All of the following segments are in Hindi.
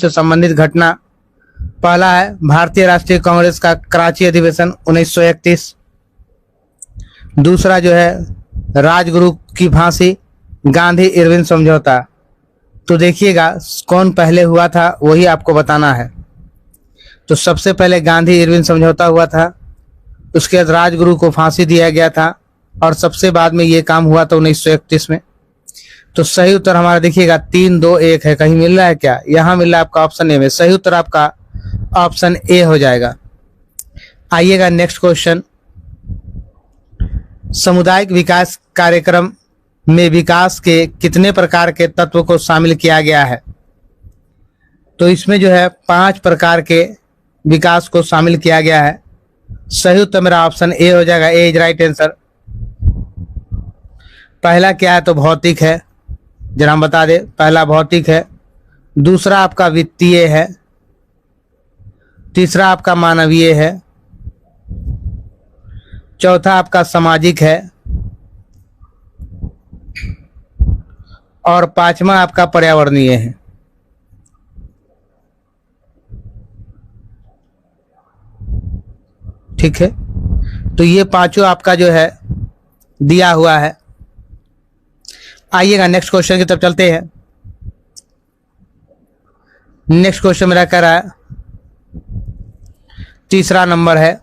से संबंधित घटना। पहला है भारतीय राष्ट्रीय कांग्रेस का कराची अधिवेशन 1931। दूसरा जो है राजगुरु की फांसी, गांधी इरविन समझौता। तो देखिएगा कौन पहले हुआ था वही आपको बताना है। तो सबसे पहले गांधी इरविन समझौता हुआ था, उसके बाद राजगुरु को फांसी दिया गया था और सबसे बाद में ये काम हुआ था 1931 में। तो सही उत्तर हमारा देखिएगा 3, 2, 1 है। कहीं मिल रहा है क्या? यहाँ मिल रहा है आपका ऑप्शन ए में। सही उत्तर आपका ऑप्शन ए हो जाएगा। आइएगा नेक्स्ट क्वेश्चन। सामुदायिक विकास कार्यक्रम में विकास के कितने प्रकार के तत्व को शामिल किया गया है? तो इसमें जो है 5 प्रकार के विकास को शामिल किया गया है। सही उत्तर मेरा ऑप्शन ए हो जाएगा। ए इज राइट आंसर। पहला क्या है? तो भौतिक है, जरा हम बता दें। पहला भौतिक है, दूसरा आपका वित्तीय है, तीसरा आपका मानवीय है, चौथा आपका सामाजिक है और पांचवा आपका पर्यावरणीय है। ठीक है, तो ये पांचों आपका जो है दिया हुआ है। आइएगा नेक्स्ट क्वेश्चन की तरफ चलते हैं। नेक्स्ट क्वेश्चन मेरा कह रहा है, तीसरा नंबर है,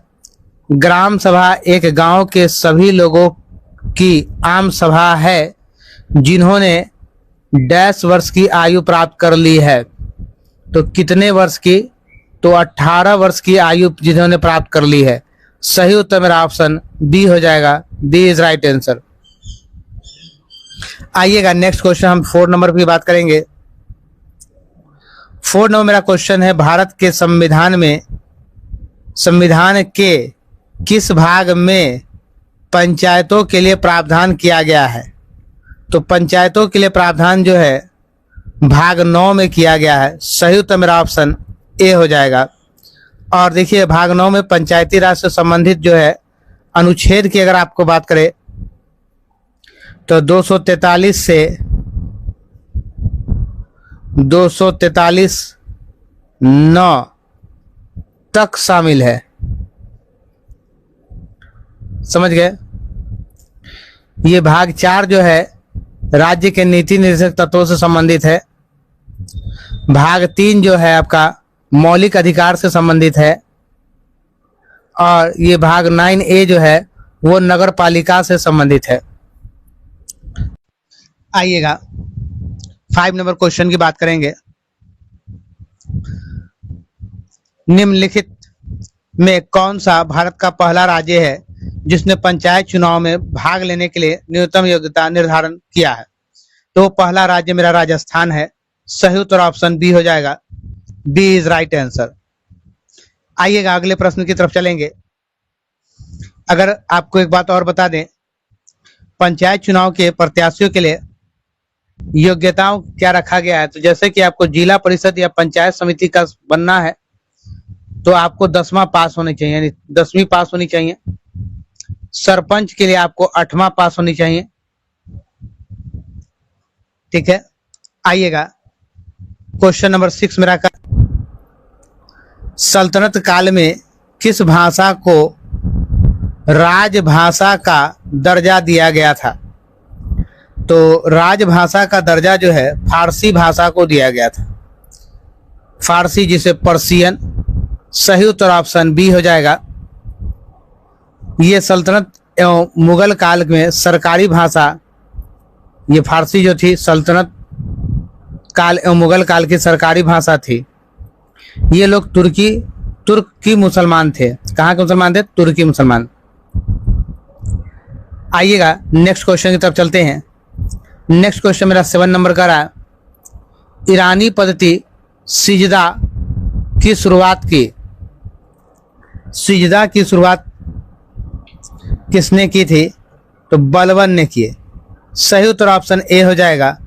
ग्राम सभा एक गांव के सभी लोगों की आम सभा है जिन्होंने डैश वर्ष की आयु प्राप्त कर ली है। तो कितने वर्ष की? तो 18 वर्ष की आयु जिन्होंने प्राप्त कर ली है। सही उत्तर मेरा ऑप्शन बी हो जाएगा। B is right answer. आइएगा नेक्स्ट क्वेश्चन, हम 4 नंबर की बात करेंगे। 4 नंबर मेरा क्वेश्चन है, भारत के संविधान के किस भाग में पंचायतों के लिए प्रावधान किया गया है? तो पंचायतों के लिए प्रावधान जो है भाग 9 में किया गया है। सही उत्तर मेरा ऑप्शन ए हो जाएगा। और देखिए भाग 9 में पंचायती राज से संबंधित जो है अनुच्छेद की अगर आपको बात करें तो 243 से 243(9) तक शामिल है। समझ गए? ये भाग 4 जो है राज्य के नीति निर्देशक तत्वों से संबंधित है। भाग 3 जो है आपका मौलिक अधिकार से संबंधित है और ये भाग 9A जो है वो नगर पालिका से संबंधित है। आइएगा 5 नंबर क्वेश्चन की बात करेंगे। निम्नलिखित में कौन सा भारत का पहला राज्य है जिसने पंचायत चुनाव में भाग लेने के लिए न्यूनतम योग्यता निर्धारण किया है? तो पहला राज्य मेरा राजस्थान है। सही उत्तर ऑप्शन बी हो जाएगा। B is right answer. आइएगा अगले प्रश्न की तरफ चलेंगे। अगर आपको एक बात और बता दें, पंचायत चुनाव के प्रत्याशियों के लिए योग्यताओं क्या रखा गया है? तो जैसे कि आपको जिला परिषद या पंचायत समिति का बनना है तो आपको 10वां पास होनी चाहिए, यानी 10वीं पास होनी चाहिए। सरपंच के लिए आपको 8वां पास होनी चाहिए। ठीक है, आइएगा क्वेश्चन नंबर 6 मेरा का, सल्तनत काल में किस भाषा को राजभाषा का दर्जा दिया गया था? तो राजभाषा का दर्जा जो है फारसी भाषा को दिया गया था। फारसी जिसे पर्शियन। सही उत्तर ऑप्शन बी हो जाएगा। ये सल्तनत एवं मुगल काल में सरकारी भाषा, ये फारसी जो थी सल्तनत काल एवं मुगल काल की सरकारी भाषा थी। ये लोग तुर्की मुसलमान थे। कहाँ के मुसलमान थे? तुर्की मुसलमान। आइएगा नेक्स्ट क्वेश्चन की तरफ चलते हैं। नेक्स्ट क्वेश्चन मेरा 7 नंबर का रहा है, ईरानी पद्धति सिजदा की शुरुआत की। सिजदा की शुरुआत किसने की थी? तो बलबन ने की। सही उत्तर ऑप्शन ए हो जाएगा।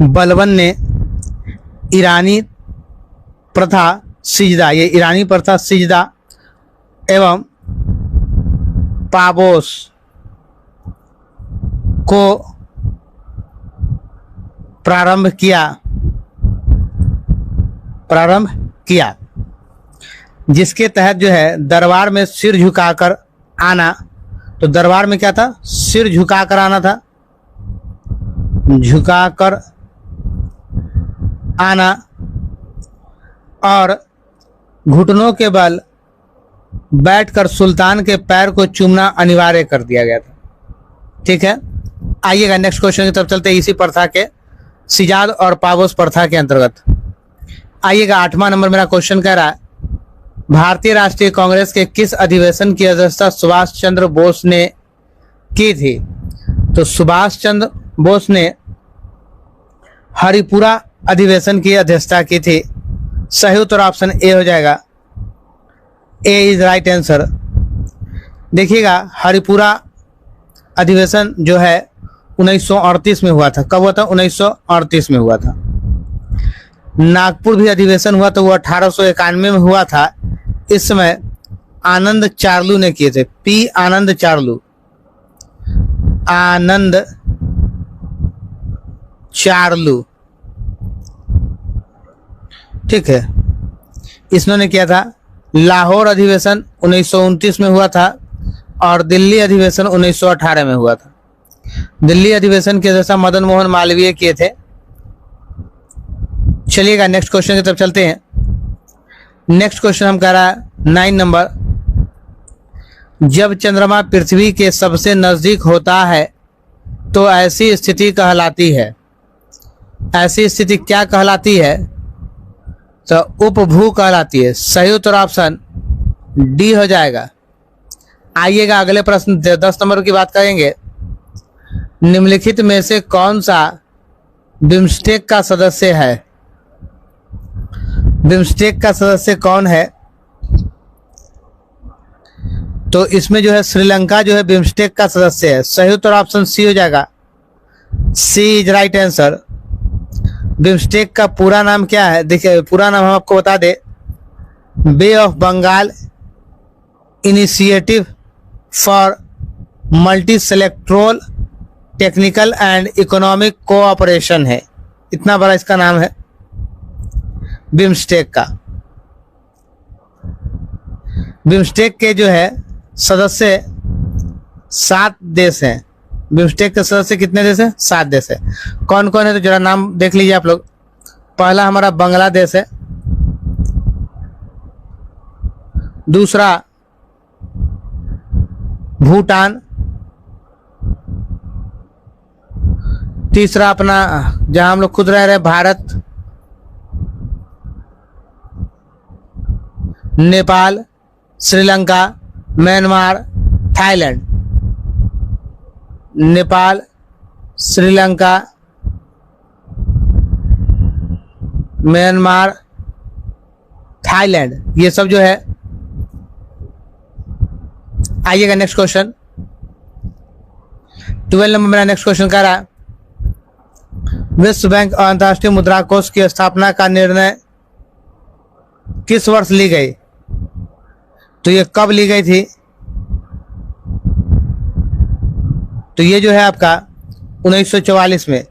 बलबन ने ईरानी प्रथा सिजदा, ये ईरानी प्रथा सिजदा एवं पाबोस को प्रारंभ किया प्रारंभ किया, जिसके तहत जो है दरबार में सिर झुकाकर आना। तो दरबार में क्या था? सिर झुकाकर आना था, झुकाकर आना, और घुटनों के बल बैठकर सुल्तान के पैर को चूमना अनिवार्य कर दिया गया था। ठीक है, आइएगा नेक्स्ट क्वेश्चन की तरफ चलते हैं, इसी प्रथा के सिजाद और पाबोस प्रथा के अंतर्गत। आइएगा 8वां नंबर मेरा क्वेश्चन कह रहा है, भारतीय राष्ट्रीय कांग्रेस के किस अधिवेशन की अध्यक्षता सुभाष चंद्र बोस ने की थी? तो सुभाष चंद्र बोस ने हरिपुरा अधिवेशन की अध्यक्षता की थी। सही उत्तर ऑप्शन ए हो जाएगा, ए इज राइट आंसर। देखिएगा हरिपुरा अधिवेशन जो है 1938 में हुआ था। कब हुआ था? 1938 में हुआ था। नागपुर भी अधिवेशन हुआ तो वो 1891 में हुआ था। इस समय आनंद चार्लू ने किए थे, पी आनंद चार्लू, आनंद चार्लू, ठीक है, इसने किया था। लाहौर अधिवेशन 1929 में हुआ था और दिल्ली अधिवेशन 1918 में हुआ था। दिल्ली अधिवेशन के जैसा मदन मोहन मालवीय किए थे। चलिएगा नेक्स्ट क्वेश्चन की तरफ चलते हैं। नेक्स्ट क्वेश्चन हम कह रहा है 9 नंबर, जब चंद्रमा पृथ्वी के सबसे नजदीक होता है तो ऐसी स्थिति कहलाती है। ऐसी स्थिति क्या कहलाती है? तो उपभू कहलाती है। सही उत्तर ऑप्शन डी हो जाएगा। आइएगा अगले प्रश्न 10 नंबर की बात करेंगे। निम्नलिखित में से कौन सा बिम्स्टेक का सदस्य है? बिम्स्टेक का सदस्य कौन है? तो इसमें जो है श्रीलंका जो है बिम्स्टेक का सदस्य है। सही उत्तर ऑप्शन सी हो जाएगा, सी इज राइट आंसर। बिम्स्टेक का पूरा नाम क्या है? देखिए पूरा नाम हम आपको बता दे, bay of Bengal initiative for multi sectoral technical and economic cooperation है। इतना बड़ा इसका नाम है बिम्स्टेक का। बिम्स्टेक के जो है सदस्य 7 देश हैं। बिम्स्टेक के सदस्य कितने देश हैं? 7 देश है। कौन कौन है? तो जरा नाम देख लीजिए आप लोग। पहला हमारा बांग्लादेश है, दूसरा भूटान, तीसरा अपना जहां हम लोग खुद रह रहे Bharat, Nepal, Sri Lanka, Myanmar, Thailand. Nepal, Sri Lanka, Myanmar, Thailand, ये सब जो है। आइएगा नेक्स्ट क्वेश्चन 12 नंबर मेरा नेक्स्ट क्वेश्चन कह रहा है, विश्व बैंक और अंतर्राष्ट्रीय मुद्रा कोष की स्थापना का निर्णय किस वर्ष ली गई? तो ये कब ली गई थी? तो ये जो है आपका 1944 में।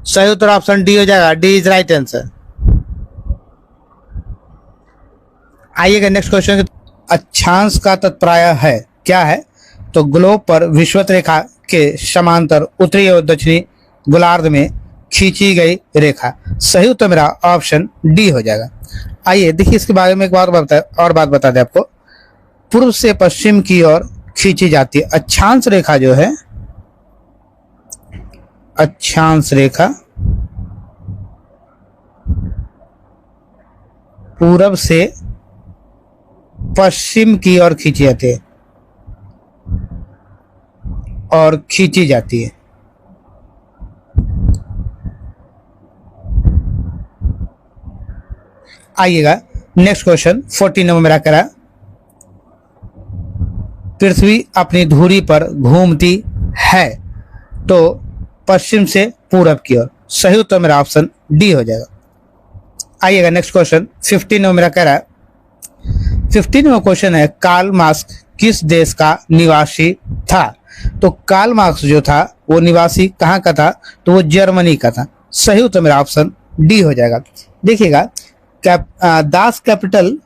सही उत्तर ऑप्शन डी हो जाएगा, डी इज राइट आंसर। आइएगा नेक्स्ट क्वेश्चन। अक्षांश का तात्पर्य है क्या है? तो ग्लोब पर विषुवत रेखा के समांतर उत्तरी और दक्षिणी गोलार्ध में खींची गई रेखा। सही उत्तर मेरा ऑप्शन डी हो जाएगा। आइए देखिए इसके बारे में एक बात बता दें आपको। पूर्व से पश्चिम की ओर खींची जाती है अक्षांश रेखा जो है, अक्षांश रेखा पूरब से पश्चिम की ओर खींची जाती है और खींची जाती है। आइएगा नेक्स्ट क्वेश्चन 14 नंबर मेरा करा, पृथ्वी अपनी धुरी पर घूमती है तो पश्चिम से पूरब की ओर। सही उत्तर मेरा ऑप्शन डी हो जाएगा। आइएगा नेक्स्ट क्वेश्चन 15 नंबर मेरा कह रहा है, 15 नंबर क्वेश्चन है, कार्ल मार्क्स किस देश का निवासी था? तो कार्ल मार्क्स जो था वो निवासी कहाँ का था? तो वो जर्मनी का था। सही उत्तर मेरा ऑप्शन डी हो जाएगा। देखिएगा दास कैपिटल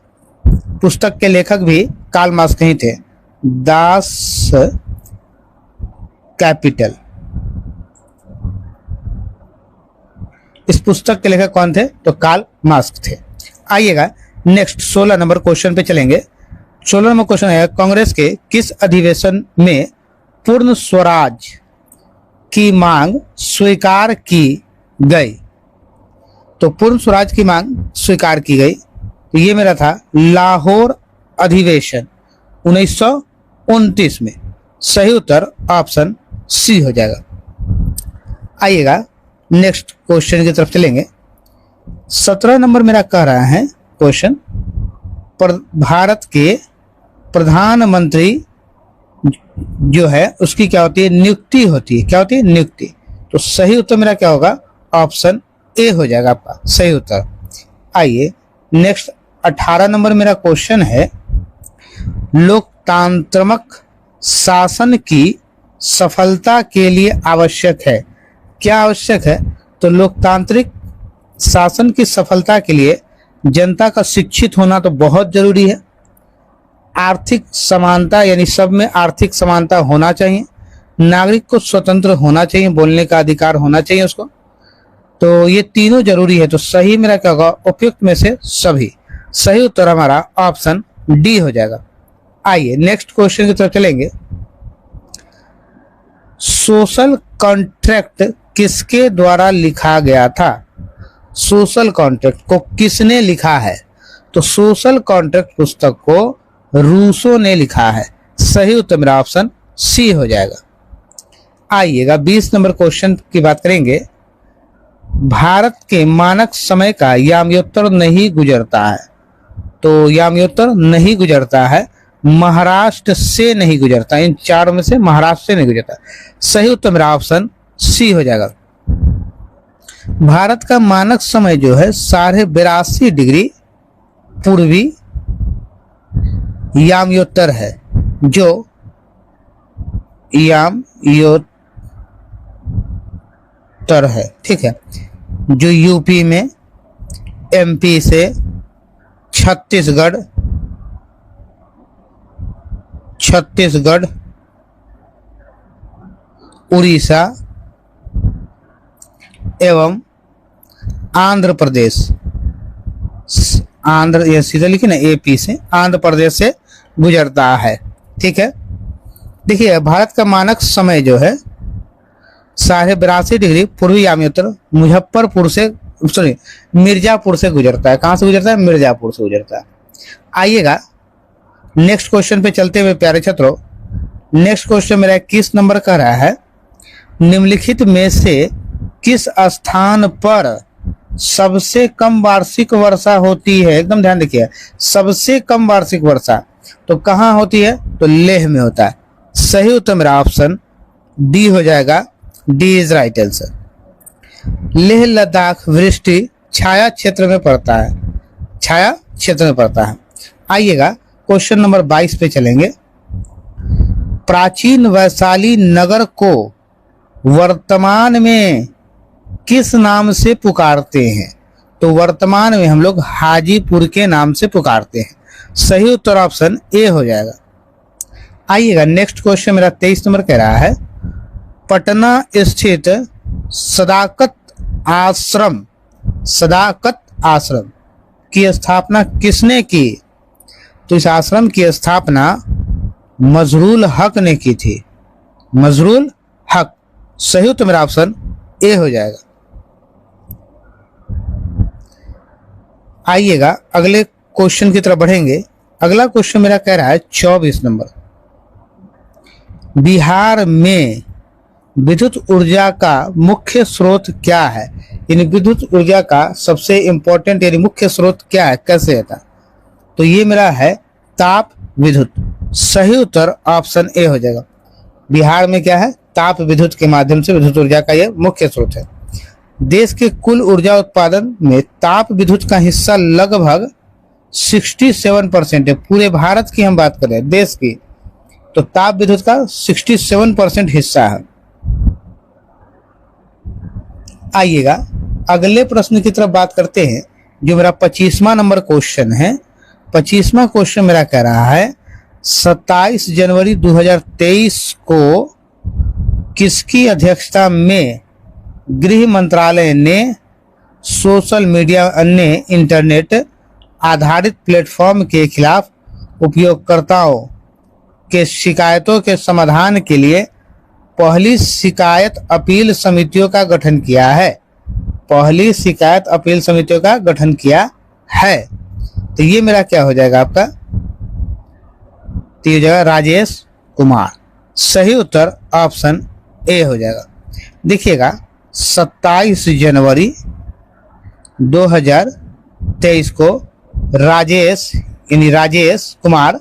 पुस्तक के लेखक भी कार्ल मार्क्स ही थे। दास कैपिटल, इस पुस्तक के लेखक कौन थे? तो कार्ल मार्क्स थे। आइएगा नेक्स्ट 16 नंबर क्वेश्चन पे चलेंगे। 16 नंबर क्वेश्चन है, कांग्रेस के किस अधिवेशन में पूर्ण स्वराज की मांग स्वीकार की गई? तो पूर्ण स्वराज की मांग स्वीकार की गई, तो ये मेरा था लाहौर अधिवेशन 1929 में। सही उत्तर ऑप्शन सी हो जाएगा। आइएगा नेक्स्ट क्वेश्चन की तरफ चलेंगे। 17 नंबर मेरा कह रहा है क्वेश्चन, भारत के प्रधानमंत्री जो है उसकी क्या होती है? नियुक्ति होती है। क्या होती है? नियुक्ति। तो सही उत्तर मेरा क्या होगा? ऑप्शन ए हो जाएगा आपका सही उत्तर। आइए नेक्स्ट 18 नंबर मेरा क्वेश्चन है, लोकतांत्रिक शासन की सफलता के लिए आवश्यक है। क्या आवश्यक है? तो लोकतांत्रिक शासन की सफलता के लिए जनता का शिक्षित होना तो बहुत जरूरी है। आर्थिक समानता यानी सब में आर्थिक समानता होना चाहिए। नागरिक को स्वतंत्र होना चाहिए, बोलने का अधिकार होना चाहिए उसको। तो ये तीनों जरूरी है। तो सही मेरा क्या होगा? उपयुक्त में से सभी। सही उत्तर हमारा ऑप्शन डी हो जाएगा। आइए नेक्स्ट क्वेश्चन की तरफ चलेंगे। सोशल कॉन्ट्रैक्ट किसके द्वारा लिखा गया था? सोशल कॉन्ट्रैक्ट को किसने लिखा है? तो सोशल कॉन्ट्रैक्ट पुस्तक को रूसो ने लिखा है। सही उत्तर मेरा ऑप्शन सी हो जाएगा। आइएगा 20 नंबर क्वेश्चन की बात करेंगे। भारत के मानक समय का याम्योत्तर नहीं गुजरता है। तो याम्योत्तर नहीं गुजरता है, महाराष्ट्र से नहीं गुजरता। इन चारों में से महाराष्ट्र से नहीं गुजरता। सही उत्तर मेरा ऑप्शन सी हो जाएगा। भारत का मानक समय जो है 82.5 डिग्री पूर्वी याम्योत्तर है, जो याम्योत्तर है। ठीक है, जो यूपी में, एमपी से छत्तीसगढ़, उड़ीसा एवं आंध्र प्रदेश, आंध्र ये सीधा लिखे ना, एपी से आंध्र प्रदेश से गुजरता है। ठीक है, देखिए भारत का मानक समय जो है 82.5 डिग्री पूर्वी याम्योत्तर मुजफ्फरपुर से मिर्जापुर से गुजरता है। कहां से गुजरता है? मिर्जापुर से गुजरता है। आइएगा नेक्स्ट क्वेश्चन पे चलते हुए प्यारे छात्रों। नेक्स्ट क्वेश्चन मेरा 21 नंबर का रहा है, निम्नलिखित में से किस स्थान पर सबसे कम वार्षिक वर्षा होती है? एकदम ध्यान देखिए, सबसे कम वार्षिक वर्षा तो कहाँ होती है? तो लेह में होता है। सही उत्तर मेरा ऑप्शन डी हो जाएगा। D is right answer. Leh Ladakh वृष्टि छाया क्षेत्र में पड़ता है, छाया क्षेत्र में पड़ता है। आइएगा क्वेश्चन नंबर 22 पे चलेंगे। प्राचीन वैशाली नगर को वर्तमान में किस नाम से पुकारते हैं? तो वर्तमान में हम लोग हाजीपुर के नाम से पुकारते हैं। सही उत्तर ऑप्शन ए हो जाएगा। आइएगा नेक्स्ट क्वेश्चन मेरा 23 नंबर कह रहा है, पटना स्थित सदाकत आश्रम की स्थापना किसने की? तो इस आश्रम की स्थापना मजरूल हक ने की थी। मजरूल हक। सही उत्तर मेरा ऑप्शन ए हो जाएगा। आइएगा अगले क्वेश्चन की तरफ बढ़ेंगे। अगला क्वेश्चन मेरा कह रहा है 24 नंबर, बिहार में विद्युत ऊर्जा का मुख्य स्रोत क्या है? यानी विद्युत ऊर्जा का सबसे इंपॉर्टेंट यानी मुख्य स्रोत क्या है, कैसे होता? तो ये मेरा है ताप विद्युत। सही उत्तर ऑप्शन ए हो जाएगा। बिहार में क्या है? ताप विद्युत के माध्यम से विद्युत ऊर्जा का यह मुख्य स्रोत है। देश के कुल ऊर्जा उत्पादन में ताप विद्युत का हिस्सा लगभग 67% है। पूरे भारत की हम बात करें देश की, तो ताप विद्युत का 67% हिस्सा है। आइएगा अगले प्रश्न की तरफ बात करते हैं। जो मेरा 25वां नंबर क्वेश्चन है, 25वां क्वेश्चन मेरा कह रहा है 27 जनवरी 2023 को किसकी अध्यक्षता में गृह मंत्रालय ने सोशल मीडिया अन्य इंटरनेट आधारित प्लेटफॉर्म के खिलाफ उपयोगकर्ताओं के शिकायतों के समाधान के लिए पहली शिकायत अपील समितियों का गठन किया है? पहली शिकायत अपील समितियों का गठन किया है। तो ये मेरा क्या हो जाएगा आपका? तो ये हो जाएगा राजेश कुमार। सही उत्तर ऑप्शन ए हो जाएगा। देखिएगा 27 जनवरी 2023 को राजेश यानी राजेश कुमार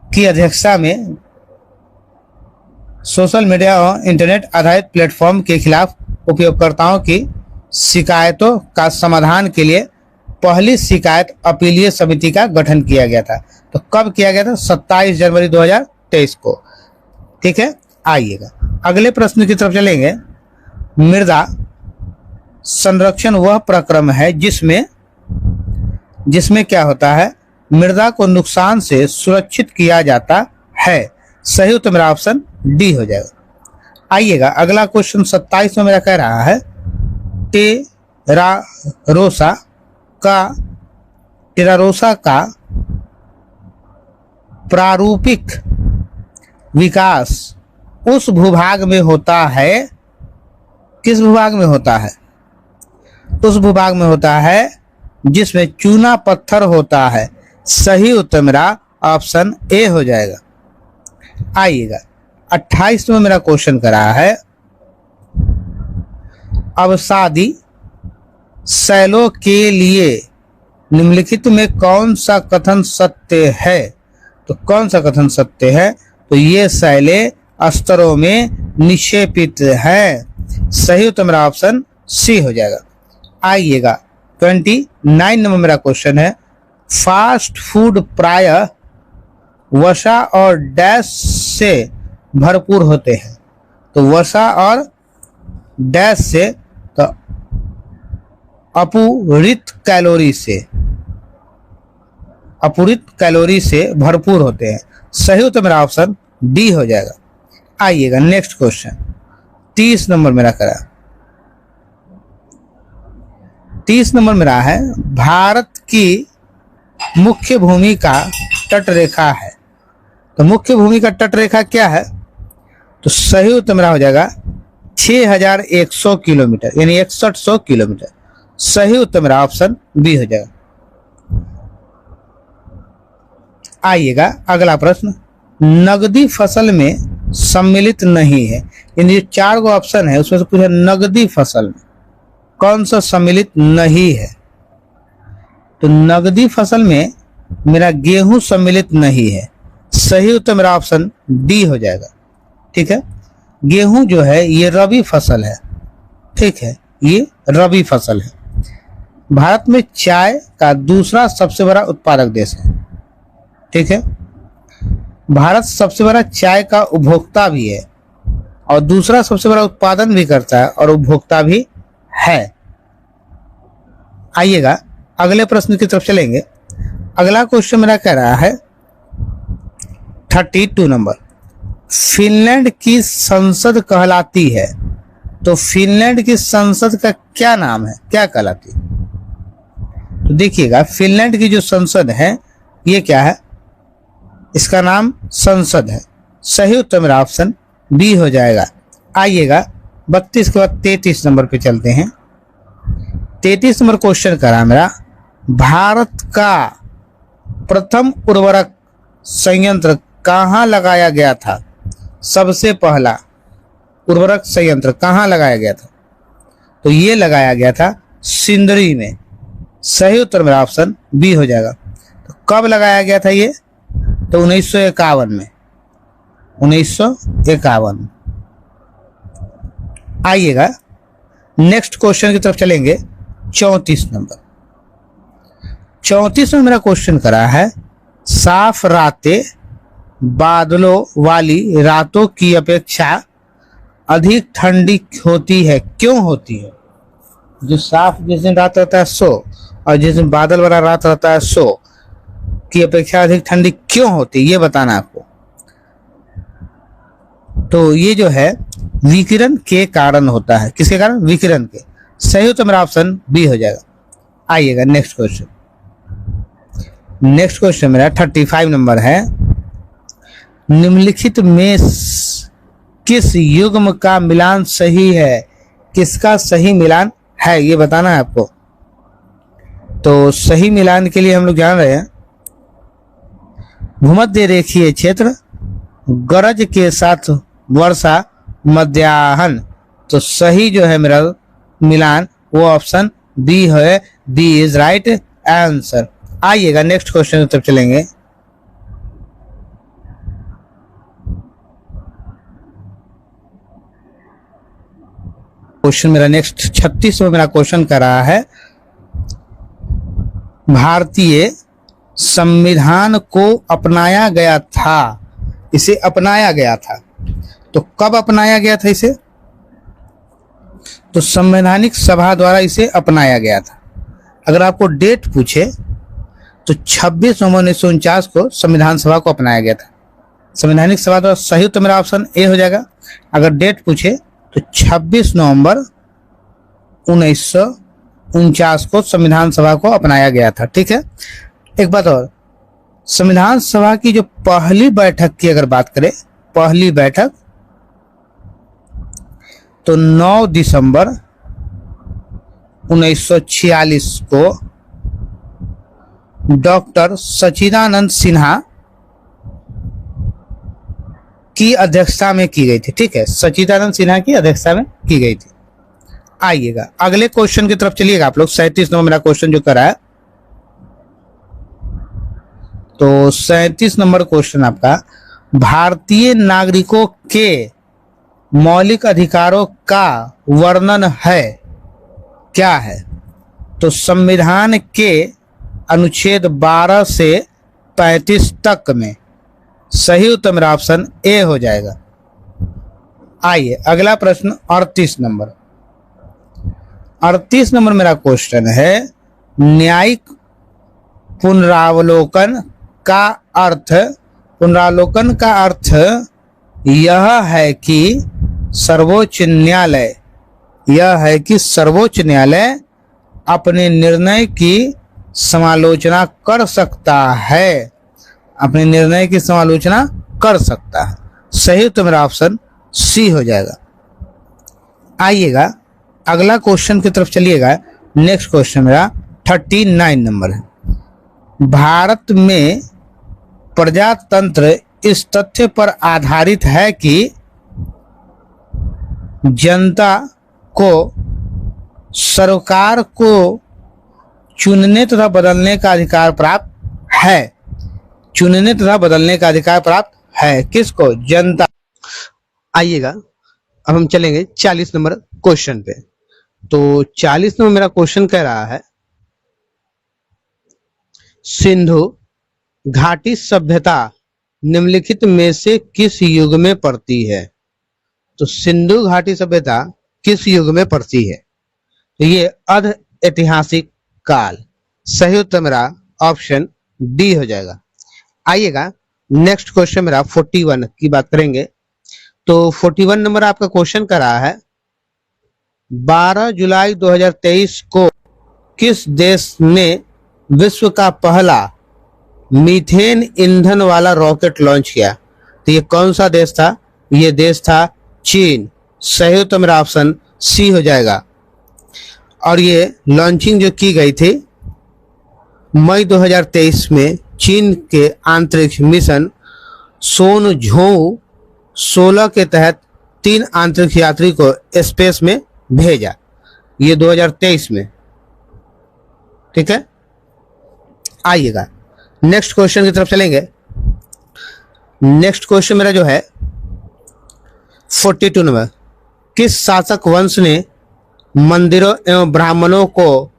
की अध्यक्षता में सोशल मीडिया और इंटरनेट आधारित प्लेटफॉर्म के खिलाफ उपयोगकर्ताओं की शिकायतों का समाधान के लिए पहली शिकायत अपीलीय समिति का गठन किया गया था। तो कब किया गया था? 27 जनवरी 2023 को। ठीक है, आइएगा अगले प्रश्न की तरफ चलेंगे। मृदा संरक्षण वह प्रक्रम है जिसमें क्या होता है? मृदा को नुकसान से सुरक्षित किया जाता है। सही उत्तर मेरा ऑप्शन डी हो जाएगा। आइएगा अगला क्वेश्चन 27 में मेरा कह रहा है टेरारोसा का प्रारूपिक विकास उस भूभाग में होता है, किस भूभाग में होता है? उस भूभाग में होता है जिसमें चूना पत्थर होता है। सही उत्तर मेरा ऑप्शन ए हो जाएगा। आइएगा 28 में मेरा क्वेश्चन कर रहा है अवसादी शैलों के लिए निम्नलिखित में कौन सा कथन सत्य है? तो कौन सा कथन सत्य है? तो ये शैलें स्तरों में निक्षेपित है। सही उत्तर मेरा ऑप्शन सी हो जाएगा। आइएगा 29 नंबर मेरा क्वेश्चन है फास्ट फूड प्रायः वसा और डैश से भरपूर होते हैं। तो वसा और डैश से, तो अपूरित कैलोरी से भरपूर होते हैं। सही उत्तर मेरा ऑप्शन डी हो जाएगा। आइएगा नेक्स्ट क्वेश्चन 30 नंबर मेरा करा। 30 नंबर मेरा है भारत की मुख्य भूमि का तटरेखा है। तो मुख्य भूमि का तटरेखा क्या है? तो सही उत्तर मेरा हो जाएगा 6100 किलोमीटर यानी 6100 किलोमीटर। सही उत्तर मेरा ऑप्शन बी हो जाएगा। आइएगा अगला प्रश्न नगदी फसल में सम्मिलित नहीं है। यानी जो 4 गो ऑप्शन है उसमें से पूछा नगदी फसल में कौन सा सम्मिलित नहीं है? तो नगदी फसल में मेरा गेहूं सम्मिलित नहीं है। सही उत्तर मेरा ऑप्शन डी हो जाएगा। ठीक है, गेहूं जो है ये रबी फसल है। ठीक है, ये रबी फसल है। भारत में चाय का दूसरा सबसे बड़ा उत्पादक देश है। ठीक है, भारत सबसे बड़ा चाय का उपभोक्ता भी है और दूसरा सबसे बड़ा उत्पादन भी करता है और उपभोक्ता भी है। आइएगा अगले प्रश्न की तरफ चलेंगे। अगला क्वेश्चन मेरा कह रहा है 32 नंबर फिनलैंड की संसद कहलाती है। तो फिनलैंड की संसद का क्या नाम है, क्या कहलाती है? तो देखिएगा फिनलैंड की जो संसद है ये क्या है? इसका नाम संसद है। सही उत्तर मेरा ऑप्शन बी हो जाएगा। आइएगा 32 के बाद 33 नंबर पे चलते हैं। 33 नंबर क्वेश्चन करा मेरा भारत का प्रथम उर्वरक संयंत्र कहाँ लगाया गया था? सबसे पहला उर्वरक संयंत्र कहाँ लगाया गया था? तो ये लगाया गया था सिंदरी में। सही उत्तर मेरा ऑप्शन बी हो जाएगा। तो कब लगाया गया था ये? तो 1951 में, 1951। आइएगा नेक्स्ट क्वेश्चन की तरफ चलेंगे। 34 नंबर 34 में मेरा क्वेश्चन करा है साफ रातें बादलों वाली रातों की अपेक्षा अधिक ठंडी होती है, क्यों होती है? जो साफ जिस दिन रात रहता है सो, और जिस दिन बादल वाला रात रहता है सो की अपेक्षा अधिक ठंडी क्यों होती है, ये बताना आपको। तो ये जो है विकिरण के कारण होता है। किसके कारण? विकिरण के। सही हो तो मेरा ऑप्शन बी हो जाएगा। आइएगा नेक्स्ट क्वेश्चन। नेक्स्ट क्वेश्चन मेरा 35 नंबर है। निम्नलिखित में किस युग्म का मिलान सही है? किसका सही मिलान है ये बताना है आपको। तो सही मिलान के लिए हम लोग जान रहे हैं भूमध्य रेखीय क्षेत्र, गरज के साथ वर्षा, मध्याह्न। तो सही जो है मेरा मिलान वो ऑप्शन बी है। B is right answer. आइएगा नेक्स्ट क्वेश्चन की तरफ चलेंगे। क्वेश्चन मेरा नेक्स्ट 36 में मेरा क्वेश्चन कर रहा है भारतीय संविधान को अपनाया गया था। इसे अपनाया गया था तो कब अपनाया गया था इसे? तो संवैधानिक सभा द्वारा इसे अपनाया गया था। अगर आपको डेट पूछे तो 26 नवंबर 1949 को संविधान सभा को अपनाया गया था। संवैधानिक सभा द्वारा सही तो मेरा ऑप्शन ए हो जाएगा। अगर डेट पूछे तो 26 नवंबर 1949 को संविधान सभा को अपनाया गया था। ठीक है। एक बात और, संविधान सभा की जो पहली बैठक की अगर बात करें, पहली बैठक तो 9 दिसंबर 1946 को डॉक्टर सच्चिदानंद सिन्हा की अध्यक्षता में की गई थी। ठीक है, सच्चिदानंद सिन्हा की अध्यक्षता में की गई थी। आइएगा अगले क्वेश्चन की तरफ चलिएगा आप लोग। 37 नंबर मेरा क्वेश्चन जो करा है, तो 37 नंबर क्वेश्चन आपका भारतीय नागरिकों के मौलिक अधिकारों का वर्णन है, क्या है? तो संविधान के अनुच्छेद 12 से 35 तक में। सही उत्तर मेरा ऑप्शन ए हो जाएगा। आइए अगला प्रश्न 38 नंबर। 38 नंबर मेरा क्वेश्चन है न्यायिक पुनरावलोकन का अर्थ। पुनरावलोकन का अर्थ यह है कि सर्वोच्च न्यायालय, यह है कि सर्वोच्च न्यायालय अपने निर्णय की समालोचना कर सकता है, अपने निर्णय की समालोचना कर सकता है। सही तो मेरा ऑप्शन सी हो जाएगा। आइएगा अगला क्वेश्चन की तरफ चलिएगा। नेक्स्ट क्वेश्चन मेरा 39 नंबर है। भारत में प्रजातंत्र इस तथ्य पर आधारित है कि जनता को सरकार को चुनने तथा बदलने का अधिकार प्राप्त है। चुनने तथा बदलने का अधिकार प्राप्त है किसको? जनता। आइएगा अब हम चलेंगे 40 नंबर क्वेश्चन पे। तो 40 नंबर मेरा क्वेश्चन कह रहा है सिंधु घाटी सभ्यता निम्नलिखित में से किस युग में पड़ती है? तो सिंधु घाटी सभ्यता किस युग में पड़ती है? तो ये अर्ध ऐतिहासिक काल। सही उत्तर मेरा ऑप्शन डी हो जाएगा। आइएगा नेक्स्ट क्वेश्चन मेरा 41 की बात करेंगे। तो 41 नंबर आपका क्वेश्चन कर रहा है 12 जुलाई 2023 को किस देश ने विश्व का पहला मीथेन ईंधन वाला रॉकेट लॉन्च किया? तो ये कौन सा देश था? ये देश था चीन। सही उत्तर मेरा ऑप्शन सी हो जाएगा। और ये लॉन्चिंग जो की गई थी मई 2023 में चीन के अंतरिक्ष मिशन सोनझोउ 16 के तहत 3 अंतरिक्ष यात्री को स्पेस में भेजा। ये 2023 में। ठीक है। आइएगा नेक्स्ट क्वेश्चन की तरफ चलेंगे। नेक्स्ट क्वेश्चन मेरा जो है 42 नंबर। किस शासक वंश ने मंदिरों एवं ब्राह्मणों को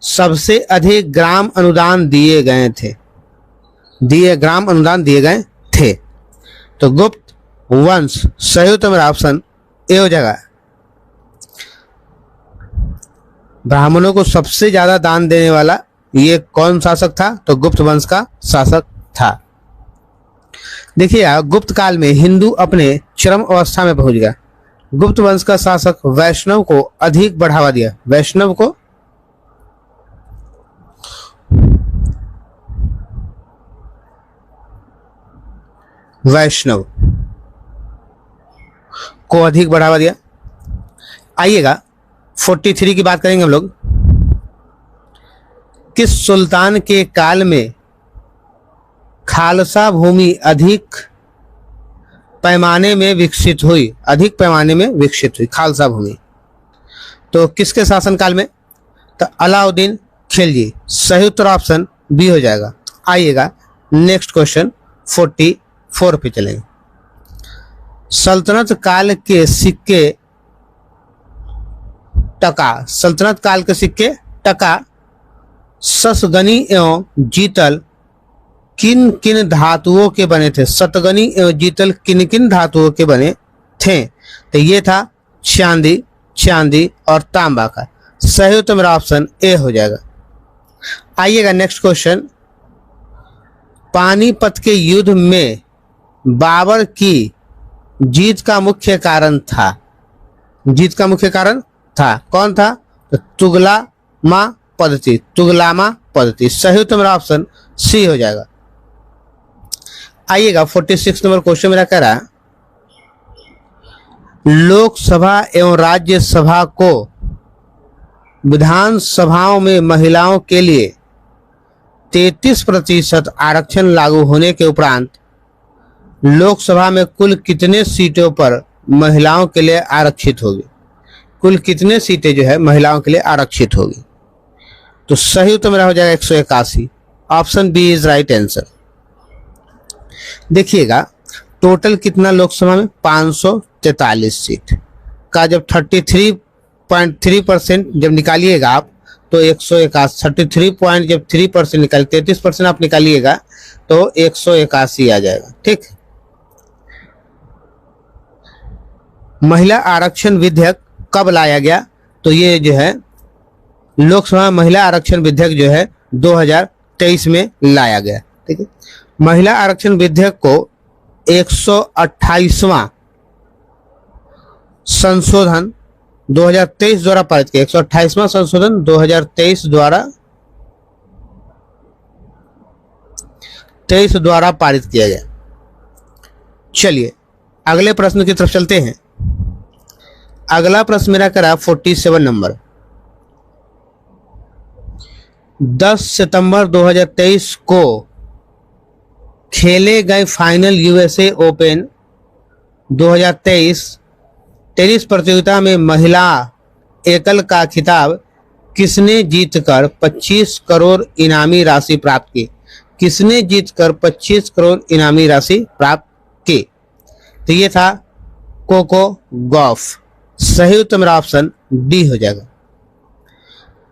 सबसे अधिक ग्राम अनुदान दिए गए थे? ग्राम अनुदान दिए गए थे। तो गुप्त वंश। सही उत्तर मेरा ऑप्शन ए हो जाएगा। ब्राह्मणों को सबसे ज्यादा दान देने वाला ये कौन शासक था? तो गुप्त वंश का शासक था। देखिए गुप्त काल में हिंदू अपने चरम अवस्था में पहुंच गया। गुप्त वंश का शासक वैष्णव को अधिक बढ़ावा दिया। वैष्णव को अधिक बढ़ावा दिया। आइएगा 43 की बात करेंगे हम लोग। किस सुल्तान के काल में खालसा भूमि अधिक पैमाने में विकसित हुई? अधिक पैमाने में विकसित हुई खालसा भूमि। तो किसके शासनकाल में? तो अलाउद्दीन खिलजी। सही उत्तर ऑप्शन बी हो जाएगा। आइएगा नेक्स्ट क्वेश्चन 44 पे चलेंगे। सल्तनत काल के सिक्के टका, सल्तनत काल के सिक्के टका सतगनी एवं जीतल किन किन धातुओं के बने थे? सतगनी एवं जीतल किन किन धातुओं के बने थे? तो ये था चांदी और तांबा का। सही उत्तर मेरा ऑप्शन ए हो जाएगा। आइएगा नेक्स्ट क्वेश्चन। पानीपत के युद्ध में बाबर की जीत का मुख्य कारण था? जीत का मुख्य कारण था कौन था? तो तुगलामा पद्धति। सही उत्तर मेरा ऑप्शन सी हो जाएगा। आइएगा 46 नंबर क्वेश्चन मेरा कह रहा है, लोकसभा एवं राज्यसभा को विधानसभाओं में महिलाओं के लिए 33% आरक्षण लागू होने के उपरांत लोकसभा में कुल कितने सीटों पर महिलाओं के लिए आरक्षित होगी? कुल कितने सीटें जो है महिलाओं के लिए आरक्षित होगी? तो सही उत्तर मेरा हो जाएगा 181। Option B is right answer. देखिएगा टोटल कितना लोकसभा में 543 सीट का जब 33.3% जब निकालिएगा आप तो 181। 33.3% निकाल 33% आप निकालिएगा तो 181 आ जाएगा। ठीक। महिला आरक्षण विधेयक कब लाया गया? तो ये जो है लोकसभा महिला आरक्षण विधेयक जो है 2023 में लाया गया। ठीक है। महिला आरक्षण विधेयक को 128वां संशोधन 2023 द्वारा पारित किया। 128वां संशोधन 2023 द्वारा पारित किया गया। चलिए अगले प्रश्न की तरफ चलते हैं। अगला प्रश्न मेरा करा 47 नंबर। 10 सितंबर 2023 को खेले गए फाइनल यूएसए ओपन 2023 टेनिस प्रतियोगिता में महिला एकल का खिताब किसने जीतकर 25 करोड़ इनामी राशि प्राप्त की? किसने जीतकर 25 करोड़ इनामी राशि प्राप्त की? तो ये था कोको गॉफ। सही उत्तर मेरा ऑप्शन डी हो जाएगा।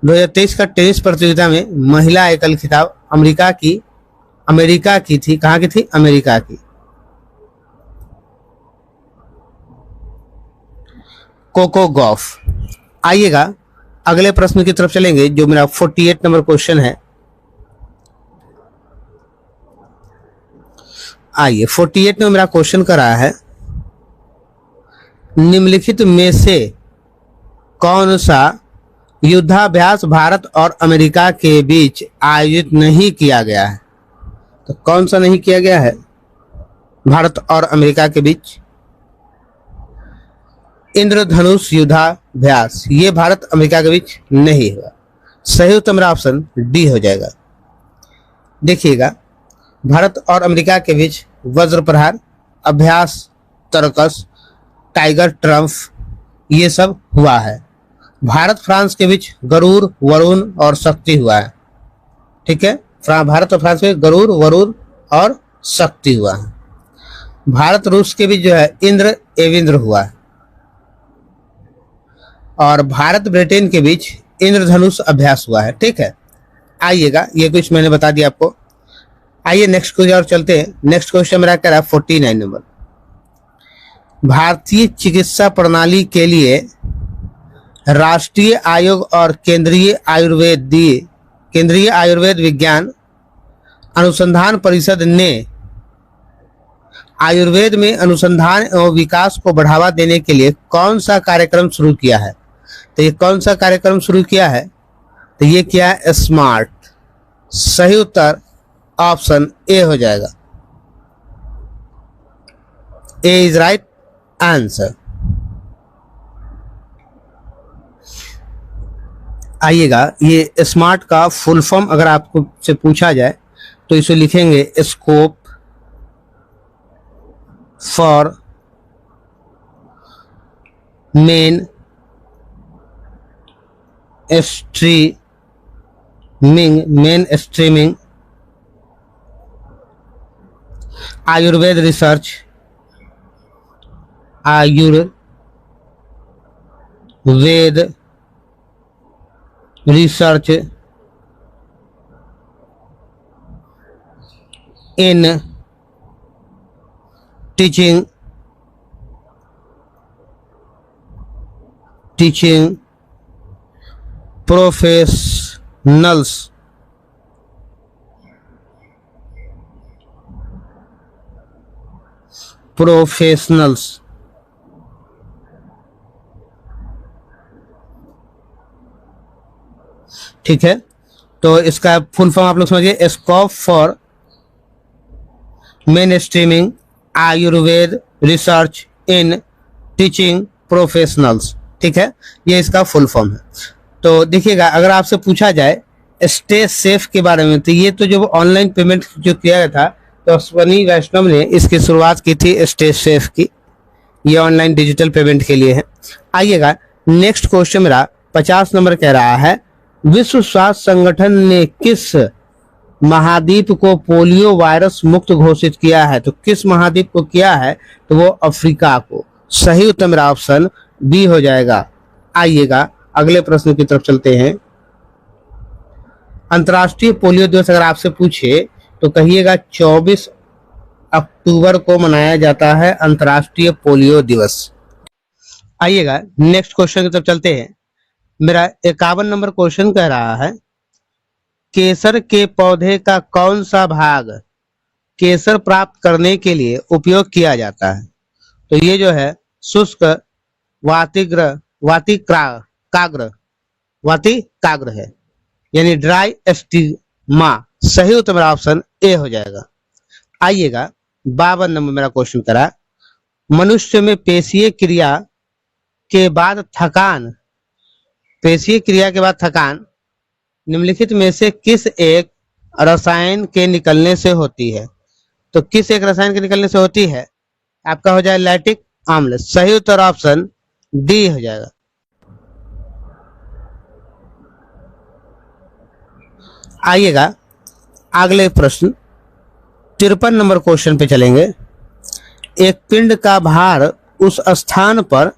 2023 का टेनिस प्रतियोगिता में महिला एकल खिताब अमेरिका की थी। कहाँ की थी? अमेरिका की। Coco Gauff. आइएगा अगले प्रश्न की तरफ चलेंगे जो मेरा 48 नंबर क्वेश्चन है। आइए 48 में मेरा क्वेश्चन कर रहा है, निम्नलिखित में से कौन सा युद्धाभ्यास भारत और अमेरिका के बीच आयोजित नहीं किया गया है? तो कौन सा नहीं किया गया है भारत और अमेरिका के बीच? इंद्रधनुष युद्धाभ्यास ये भारत अमेरिका के बीच नहीं हुआ। सही उत्तर मेरा ऑप्शन डी हो जाएगा। देखिएगा भारत और अमेरिका के बीच वज्र प्रहार अभ्यास, तरकस, टाइगर ट्रम्फ ये सब हुआ है। भारत फ्रांस के बीच गरुड़, वरुण और शक्ति हुआ है। ठीक है। भारत और फ्रांस में गरुड़, वरुण और शक्ति हुआ है। भारत रूस के बीच जो है इंद्र एविंद्र हुआ है। और भारत ब्रिटेन के बीच इंद्रधनुष अभ्यास हुआ है। ठीक है। आइएगा ये कुछ मैंने बता दिया आपको। आइए नेक्स्ट क्वेश्चन और चलते हैं। नेक्स्ट क्वेश्चन मेरा कह रहा है 49 नंबर। भारतीय चिकित्सा प्रणाली के लिए राष्ट्रीय आयोग और केंद्रीय आयुर्वेद विज्ञान अनुसंधान परिषद ने आयुर्वेद में अनुसंधान एवं विकास को बढ़ावा देने के लिए कौन सा कार्यक्रम शुरू किया है? तो ये कौन सा कार्यक्रम शुरू किया है? तो ये क्या है? स्मार्ट। सही उत्तर ऑप्शन ए हो जाएगा। ए इज राइट आंसर। आइएगा, ये स्मार्ट का फुल फॉर्म अगर आपको से पूछा जाए तो इसे लिखेंगे scope for main streaming Ayurveda research in teaching professionals ठीक है। तो इसका फुल फॉर्म आप लोग समझिए, scope for main streaming Ayurveda research in teaching professionals. ठीक है, ये इसका फुल फॉर्म है। तो देखिएगा, अगर आपसे पूछा जाए स्टे सेफ के बारे में, तो ये तो जो ऑनलाइन पेमेंट जो किया गया था, तो अश्वनी वैष्णव ने इसकी शुरुआत की थी स्टे सेफ की। ये ऑनलाइन डिजिटल पेमेंट के लिए है। आइएगा, नेक्स्ट क्वेश्चन मेरा 50 नंबर कह रहा है, विश्व स्वास्थ्य संगठन ने किस महाद्वीप को पोलियो वायरस मुक्त घोषित किया है? तो किस महाद्वीप को किया है? तो वो अफ्रीका को। सही उत्तर मेरा ऑप्शन बी हो जाएगा। आइएगा, अगले प्रश्न की तरफ चलते हैं। अंतर्राष्ट्रीय पोलियो दिवस अगर आपसे पूछे तो कहिएगा 24 अक्टूबर को मनाया जाता है अंतर्राष्ट्रीय पोलियो दिवस। आइएगा, नेक्स्ट क्वेश्चन की तरफ चलते हैं। मेरा 51 नंबर क्वेश्चन कह रहा है, केसर के पौधे का कौन सा भाग केसर प्राप्त करने के लिए उपयोग किया जाता है? तो ये जो है शुष्क वातिकाग्र है, यानी ड्राई स्टिग्मा। सही उत्तर मेरा ऑप्शन ए हो जाएगा। आइएगा, 52 नंबर मेरा क्वेश्चन करा, मनुष्य में पेशीय क्रिया के बाद थकान निम्नलिखित में से किस एक रसायन के निकलने से होती है? तो किस एक रसायन के निकलने से होती है? आपका हो जाए लैक्टिक अम्ल। सही उत्तर ऑप्शन डी हो जाएगा। आइएगा, अगले प्रश्न 53 नंबर क्वेश्चन पे चलेंगे। एक पिंड का भार उस स्थान पर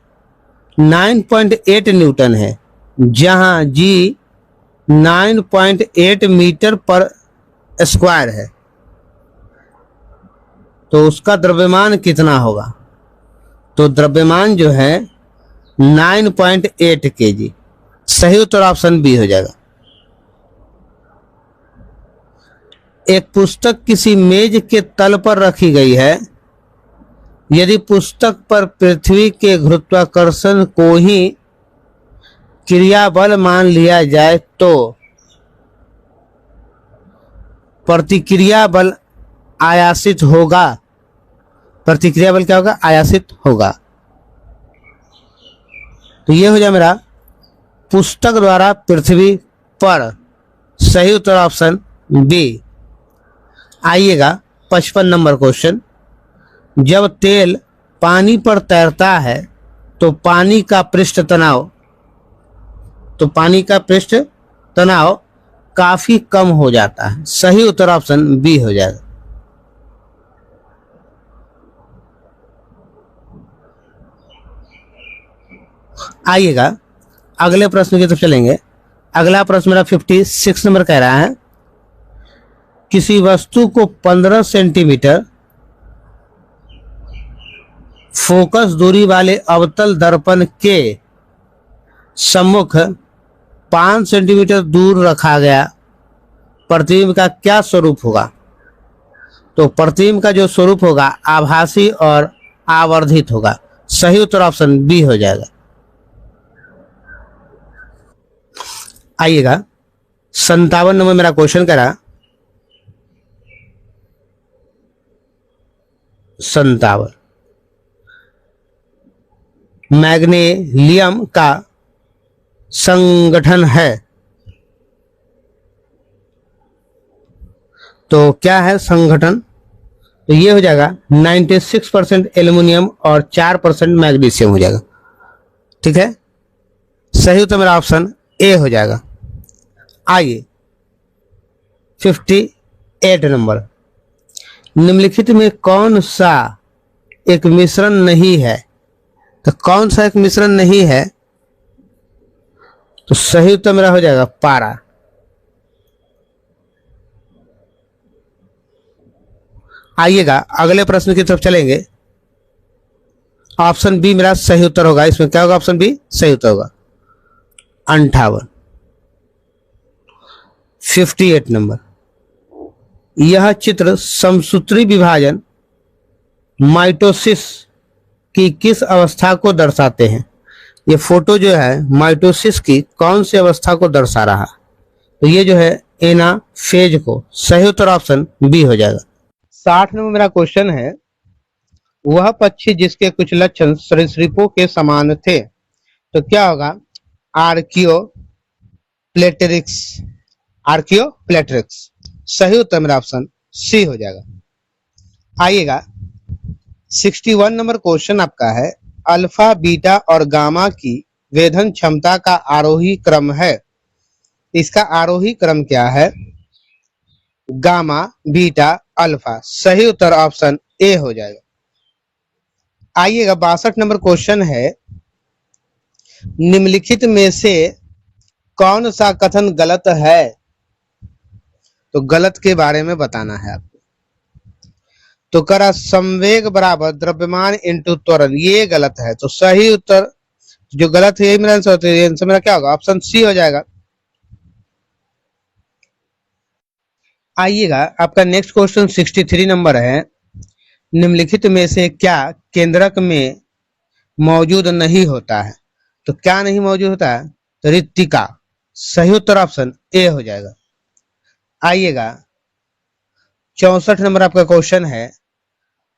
9.8 न्यूटन है जहां जी 9.8 मीटर पर स्क्वायर है, तो उसका द्रव्यमान कितना होगा? तो द्रव्यमान जो है 9.8 kg। सही उत्तर ऑप्शन बी हो जाएगा। एक पुस्तक किसी मेज के तल पर रखी गई है। यदि पुस्तक पर पृथ्वी के गुरुत्वाकर्षण को ही क्रिया बल मान लिया जाए तो प्रतिक्रिया बल आयासित होगा। प्रतिक्रिया बल क्या होगा? आयासित होगा। तो ये हो जाए मेरा पुस्तक द्वारा पृथ्वी पर। सही उत्तर ऑप्शन बी। आइएगा, 55 नंबर क्वेश्चन, जब तेल पानी पर तैरता है तो पानी का पृष्ठ तनाव काफी कम हो जाता है। सही उत्तर ऑप्शन बी हो जाएगा। आइएगा, अगले प्रश्न की तरफ चलेंगे। अगला प्रश्न मेरा 56 नंबर कह रहा है, किसी वस्तु को 15 सेंटीमीटर फोकस दूरी वाले अवतल दर्पण के सम्मुख 5 सेंटीमीटर दूर रखा गया प्रतिबिंब का क्या स्वरूप होगा? तो प्रतिबिंब का जो स्वरूप होगा आभासी और आवर्धित होगा। सही उत्तर ऑप्शन बी हो जाएगा। आइएगा 57 नंबर मेरा क्वेश्चन करा। 57 मैग्नीशियम का संगठन है, तो क्या है संगठन? तो ये हो जाएगा 96% एल्युमिनियम और 4% मैग्नीशियम हो जाएगा। ठीक है, सही उत्तर मेरा ऑप्शन ए हो जाएगा। आइए 58 नंबर, निम्नलिखित में कौन सा एक मिश्रण नहीं है? तो कौन सा एक मिश्रण नहीं है? तो सही उत्तर मेरा हो जाएगा पारा। आइएगा अगले प्रश्न की तरफ चलेंगे। ऑप्शन बी मेरा सही उत्तर होगा। इसमें क्या होगा? ऑप्शन बी सही उत्तर होगा। 58 58 नंबर, यह चित्र समसूत्री विभाजन माइटोसिस की किस अवस्था को दर्शाते हैं? ये फोटो जो है माइटोसिस की कौन सी अवस्था को दर्शा रहा है? तो ये जो है एनाफेज को। सही उत्तर ऑप्शन बी हो जाएगा। 60 नंबर मेरा क्वेश्चन है, वह पक्षी जिसके कुछ लक्षण सरीसृपों के समान थे, तो क्या होगा? आर्कियोप्लेटेरिक्स। आर्कियोप्लेटेरिक्स। सही उत्तर मेरा ऑप्शन सी हो जाएगा। आइएगा 61 नंबर क्वेश्चन आपका है, अल्फा बीटा और गामा की वेधन क्षमता का आरोही क्रम है। इसका आरोही क्रम क्या है? Gamma beta alpha. सही उत्तर ऑप्शन ए हो जाएगा। आइएगा 62 नंबर क्वेश्चन है, निम्नलिखित में से कौन सा कथन गलत है? तो गलत के बारे में बताना है आपको। तो करा संवेग बराबर द्रव्यमान इंटू त्वरण, ये गलत है। तो सही उत्तर जो गलत है यही मेरा आंसर होता है। आंसर मेरा क्या होगा? ऑप्शन सी हो जाएगा। आइएगा आपका नेक्स्ट क्वेश्चन 63 नंबर है, निम्नलिखित में से क्या केंद्रक में मौजूद नहीं होता है? तो क्या नहीं मौजूद होता है? तो रिक्तिका। सही उत्तर ऑप्शन ए हो जाएगा। आइएगा 64 नंबर आपका क्वेश्चन है,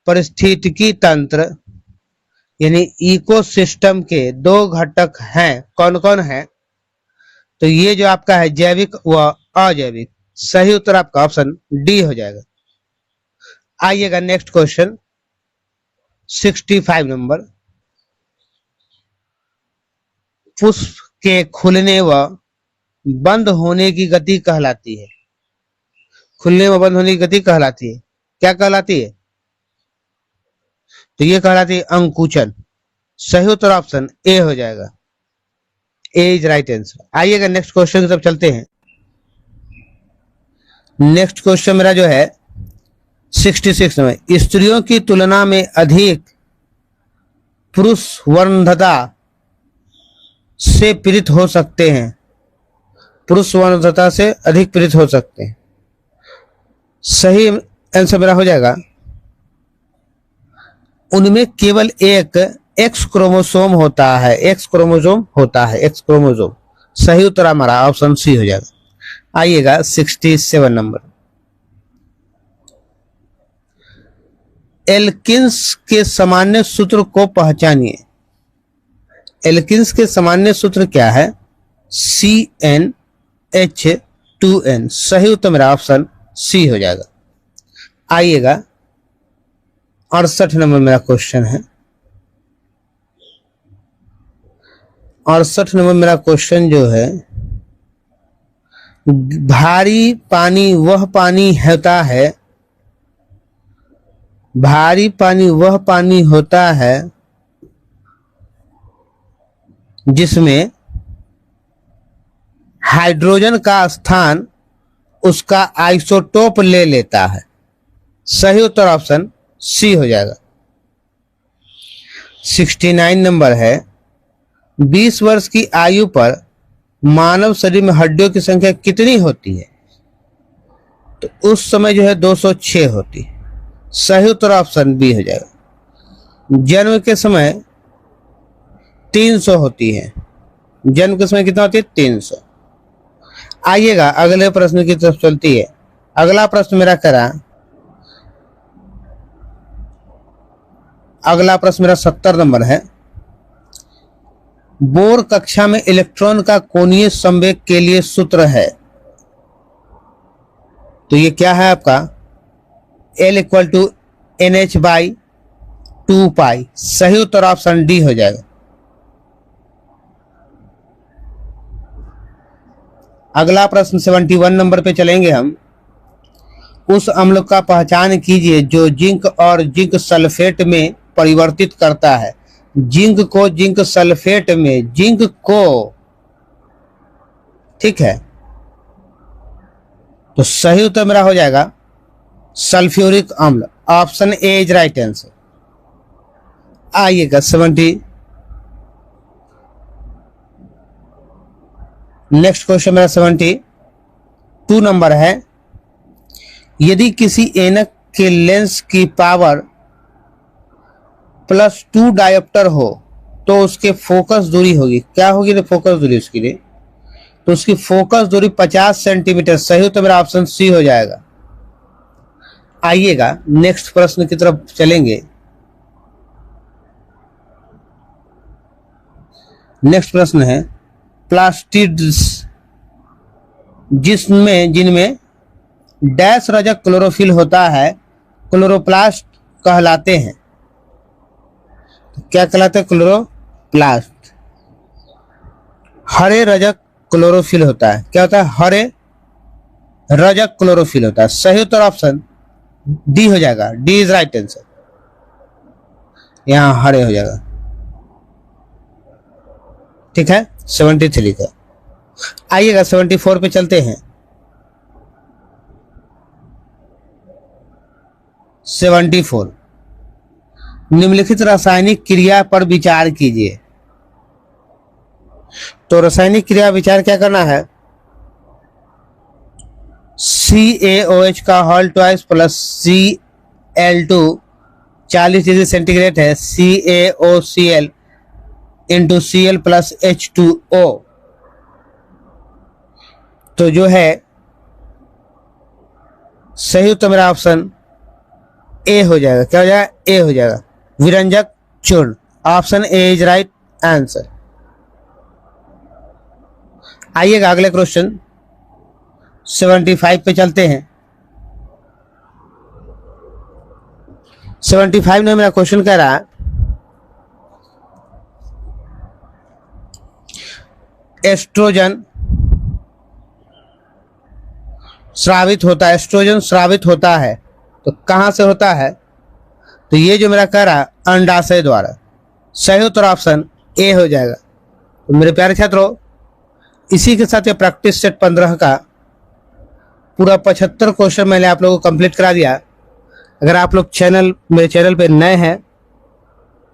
परिस्थितिकी तंत्र यानी इकोसिस्टम के 2 घटक हैं, कौन कौन है? तो ये जो आपका है जैविक व अजैविक। सही उत्तर आपका ऑप्शन डी हो जाएगा। आइएगा नेक्स्ट क्वेश्चन 65 नंबर, पुष्प के खुलने व बंद होने की गति कहलाती है। खुलने व बंद होने की गति कहलाती है, क्या कहलाती है? तो ये कहलाती है अंकुचन। सही उत्तर ऑप्शन ए हो जाएगा। ए इज राइट आंसर। आइएगा नेक्स्ट क्वेश्चन की तरफ चलते हैं। नेक्स्ट क्वेश्चन मेरा जो है 66 में, स्त्रियों की तुलना में अधिक पुरुष वर्णधता से पीड़ित हो सकते हैं। पुरुष वर्णधता से अधिक पीड़ित हो सकते हैं। सही आंसर मेरा हो जाएगा, उनमें केवल एक एक्स क्रोमोसोम होता है। एक्स क्रोमोसोम होता है, एक्स क्रोमोसोम। सही उत्तर हमारा ऑप्शन सी हो जाएगा। आइएगा 67 नंबर, एल्किन्स के सामान्य सूत्र को पहचानिए। एल्किन्स के सामान्य सूत्र क्या है? CnH2n। सही उत्तर मेरा ऑप्शन सी हो जाएगा। आइएगा 68 नंबर मेरा क्वेश्चन है। 68 नंबर मेरा क्वेश्चन जो है, भारी पानी वह पानी होता है, भारी पानी वह पानी होता है जिसमें हाइड्रोजन का स्थान उसका आइसोटोप ले लेता है। सही उत्तर ऑप्शन सी हो जाएगा। 69 नंबर है, 20 वर्ष की आयु पर मानव शरीर में हड्डियों की संख्या कितनी होती है? तो उस समय जो है 206 होती है। सही उत्तर ऑप्शन बी हो जाएगा। जन्म के समय 300 होती है। जन्म के समय कितना होती है? 300। आइएगा अगले प्रश्न की तरफ चलती है। अगला प्रश्न मेरा अगला प्रश्न मेरा 70 नंबर है। बोर कक्षा में इलेक्ट्रॉन का कोणीय संवेग के लिए सूत्र है। तो ये क्या है आपका? L = NH/2π। सही उत्तर ऑप्शन डी हो जाएगा। अगला प्रश्न 71 नंबर पे चलेंगे हम। उस अम्ल का पहचान कीजिए जो जिंक और जिंक सल्फेट में परिवर्तित करता है। जिंक को जिंक सल्फेट में, जिंक को, ठीक है। तो सही उत्तर मेरा हो जाएगा सल्फ्यूरिक अम्ल। Option A is right answer. आइएगा 70 नेक्स्ट क्वेश्चन मेरा 72 नंबर है। यदि किसी ऐनक के लेंस की पावर +2 डायोप्टर हो तो उसके फोकस दूरी होगी, क्या होगी? तो फोकस दूरी उसके लिए, तो उसकी फोकस दूरी 50 सेंटीमीटर। सही उत्तर मेरा ऑप्शन सी हो जाएगा। आइएगा नेक्स्ट प्रश्न की तरफ चलेंगे। नेक्स्ट प्रश्न है प्लास्टिड्स जिनमें डैश रजक क्लोरोफिल होता है क्लोरोप्लास्ट कहलाते हैं। क्या कहलाते हैं? क्लोरोप्लास्ट। हरे रजक क्लोरोफिल होता है। क्या होता है? हरे रजक क्लोरोफिल होता है। सही उत्तर ऑप्शन डी हो जाएगा। D is right answer. यहां हरे हो जाएगा, ठीक है। 73 का। आइएगा 74 पे चलते हैं। 74 निम्नलिखित रासायनिक क्रिया पर विचार कीजिए। तो रासायनिक क्रिया विचार क्या करना है? CaOH का whole twice plus Cl2 40 degree centigrade है। CaOCl into Cl plus H2O। तो जो है सही उत्तर मेरा ऑप्शन ए हो जाएगा। क्या हो जाएगा? ए हो जाएगा, विरंजक चूर्ण। Option A is right answer. आइएगा अगले क्वेश्चन 75 पे चलते हैं। 75 में मेरा क्वेश्चन कह रहा है एस्ट्रोजन स्रावित होता है। एस्ट्रोजन स्रावित होता है तो कहां से होता है? तो ये जो मेरा कह रहा है अंडाशय द्वारा। सही उत्तर ऑप्शन ए हो जाएगा। तो मेरे प्यारे छात्रों, इसी के साथ ये प्रैक्टिस सेट 15 का पूरा 75 क्वेश्चन मैंने आप लोगों को कंप्लीट करा दिया। अगर आप लोग मेरे चैनल पे नए हैं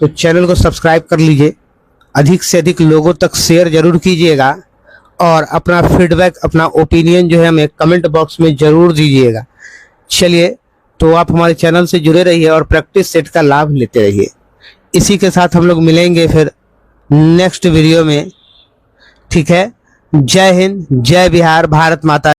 तो चैनल को सब्सक्राइब कर लीजिए, अधिक से अधिक लोगों तक शेयर जरूर कीजिएगा और अपना फीडबैक, अपना ओपिनियन जो है हमें कमेंट बॉक्स में जरूर दीजिएगा। चलिए, तो आप हमारे चैनल से जुड़े रहिए और प्रैक्टिस सेट का लाभ लेते रहिए। इसी के साथ हम लोग मिलेंगे फिर नेक्स्ट वीडियो में, ठीक है। जय हिंद, जय बिहार, भारत माता।